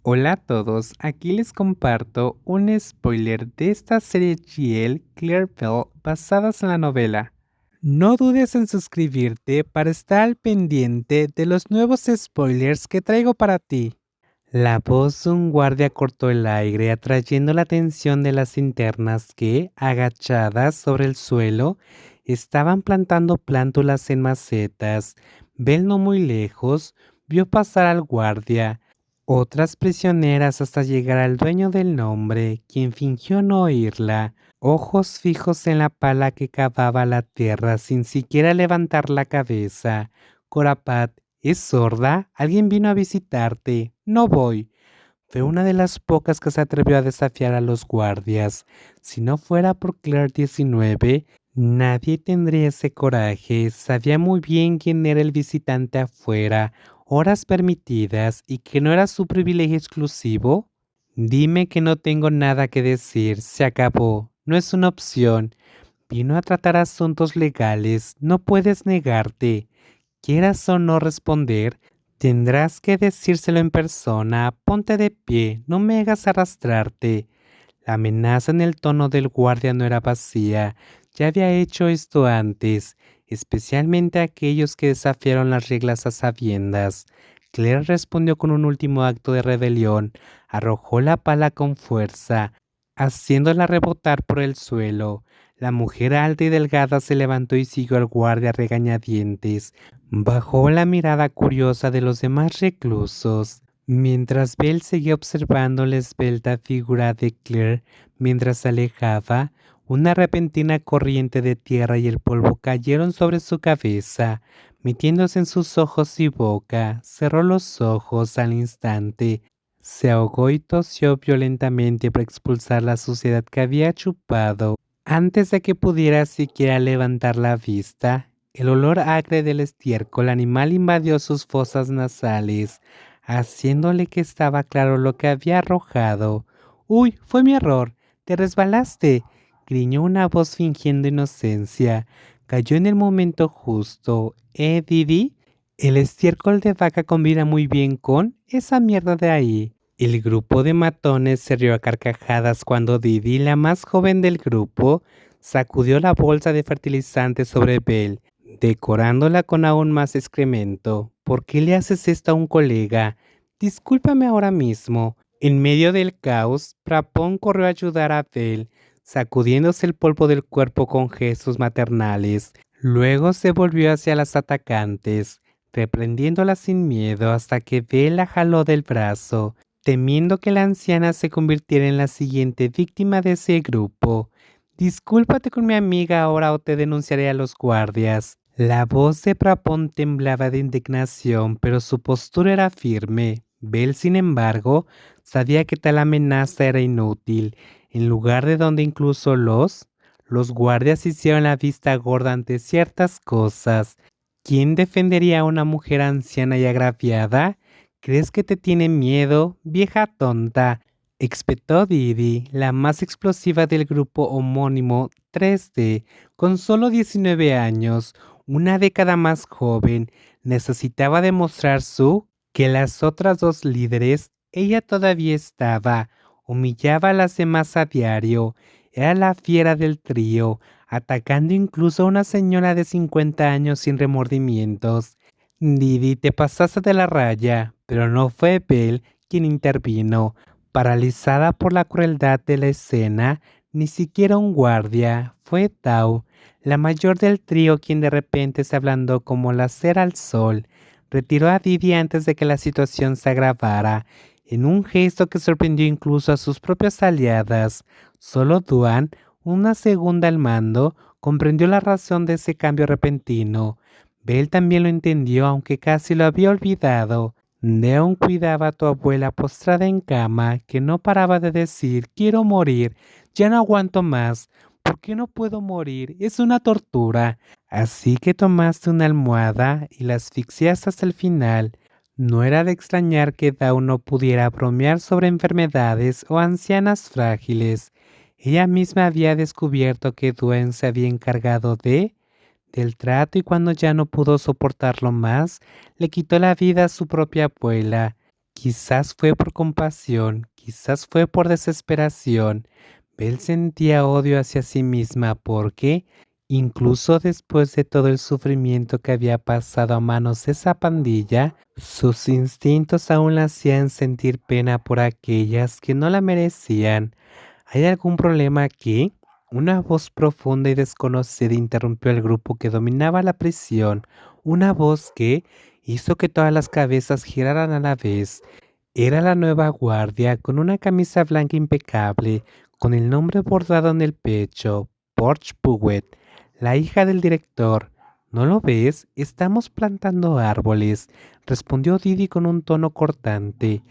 Hola a todos, aquí les comparto un spoiler de esta serie GL Clearville basadas en la novela. No dudes en suscribirte para estar al pendiente de los nuevos spoilers que traigo para ti. La voz de un guardia cortó el aire atrayendo la atención de las linternas que, agachadas sobre el suelo, estaban plantando plántulas en macetas. Bell no muy lejos vio pasar al guardia, otras prisioneras hasta llegar al dueño del nombre, quien fingió no oírla, ojos fijos en la pala que cavaba la tierra sin siquiera levantar la cabeza. Corapat, ¿es sorda? Alguien vino a visitarte. No voy. Fue una de las pocas que se atrevió a desafiar a los guardias. Si no fuera por Claire 19, nadie tendría ese coraje. Sabía muy bien quién era el visitante afuera, horas permitidas y que no era su privilegio exclusivo. Dime que no tengo nada que decir. Se acabó. No es una opción. Vino a tratar asuntos legales. No puedes negarte. Quieras o no responder, tendrás que decírselo en persona. Ponte de pie, no me hagas arrastrarte. La amenaza en el tono del guardia no era vacía. Ya había hecho esto antes, especialmente aquellos que desafiaron las reglas a sabiendas. Claire respondió con un último acto de rebelión. Arrojó la pala con fuerza, haciéndola rebotar por el suelo. La mujer alta y delgada se levantó y siguió al guardia a regañadientes. Bajó la mirada curiosa de los demás reclusos, mientras Bell seguía observando la esbelta figura de Claire mientras se alejaba. Una repentina corriente de tierra y el polvo cayeron sobre su cabeza, metiéndose en sus ojos y boca. Cerró los ojos al instante. Se ahogó y tosió violentamente para expulsar la suciedad que había chupado. Antes de que pudiera siquiera levantar la vista, el olor acre del estiércol animal invadió sus fosas nasales, haciéndole que estaba claro lo que había arrojado. ¡Uy! Fue mi error. Te resbalaste, griñó una voz fingiendo inocencia. Cayó en el momento justo. Didi? El estiércol de vaca combina muy bien con esa mierda de ahí. El grupo de matones se rió a carcajadas cuando Didi, la más joven del grupo, sacudió la bolsa de fertilizante sobre Bell, decorándola con aún más excremento. ¿Por qué le haces esto a un colega? Discúlpame ahora mismo. En medio del caos, Prapón corrió a ayudar a Bell, sacudiéndose el polvo del cuerpo con gestos maternales. Luego se volvió hacia las atacantes, reprendiéndola sin miedo hasta que Bell la jaló del brazo, temiendo que la anciana se convirtiera en la siguiente víctima de ese grupo. Discúlpate con mi amiga ahora o te denunciaré a los guardias. La voz de Prapón temblaba de indignación, pero su postura era firme. Bell, sin embargo, sabía que tal amenaza era inútil. En lugar de donde incluso los guardias hicieron la vista gorda ante ciertas cosas. ¿Quién defendería a una mujer anciana y agraviada? ¿Crees que te tiene miedo, vieja tonta? Espetó Didi, la más explosiva del grupo homónimo 3D, con solo 19 años, una década más joven. Necesitaba demostrar que las otras dos líderes, ella todavía estaba, humillaba a las demás a diario, era la fiera del trío, atacando incluso a una señora de 50 años sin remordimientos. Didi, te pasaste de la raya, pero no fue Bell quien intervino. Paralizada por la crueldad de la escena, ni siquiera un guardia, fue Tao, la mayor del trío, quien de repente se ablandó como la cera al sol. Retiró a Didi antes de que la situación se agravara, en un gesto que sorprendió incluso a sus propias aliadas. Solo Duan, una segunda al mando, comprendió la razón de ese cambio repentino. Bell también lo entendió, aunque casi lo había olvidado. Neon cuidaba a tu abuela postrada en cama, que no paraba de decir, quiero morir, ya no aguanto más. ¿Por qué no puedo morir? Es una tortura. Así que tomaste una almohada y la asfixiaste hasta el final. No era de extrañar que Dawn no pudiera bromear sobre enfermedades o ancianas frágiles. Ella misma había descubierto que Duen se había encargado del trato y cuando ya no pudo soportarlo más, le quitó la vida a su propia abuela. Quizás fue por compasión, quizás fue por desesperación. Belle sentía odio hacia sí misma porque, incluso después de todo el sufrimiento que había pasado a manos de esa pandilla, sus instintos aún la hacían sentir pena por aquellas que no la merecían. ¿Hay algún problema aquí? Una voz profunda y desconocida interrumpió el grupo que dominaba la prisión, una voz que hizo que todas las cabezas giraran a la vez. Era la nueva guardia con una camisa blanca impecable, con el nombre bordado en el pecho, Porch Puget, la hija del director. ¿No lo ves? Estamos plantando árboles, respondió Didi con un tono cortante,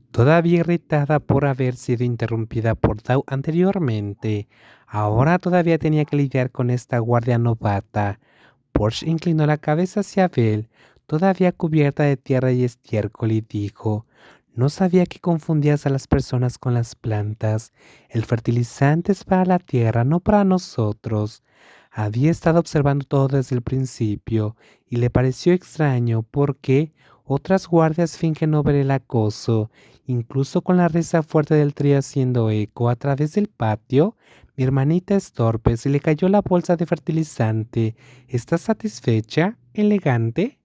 todavía irritada por haber sido interrumpida por Dow anteriormente. Ahora todavía tenía que lidiar con esta guardia novata. Porsche inclinó la cabeza hacia Belle, todavía cubierta de tierra y estiércol, y dijo: «No sabía que confundías a las personas con las plantas. El fertilizante es para la tierra, no para nosotros». Había estado observando todo desde el principio y le pareció extraño porque otras guardias fingen no ver el acoso. Incluso con la risa fuerte del trío haciendo eco a través del patio, mi hermanita es torpe, se le cayó la bolsa de fertilizante. ¿Estás satisfecha? ¿Elegante?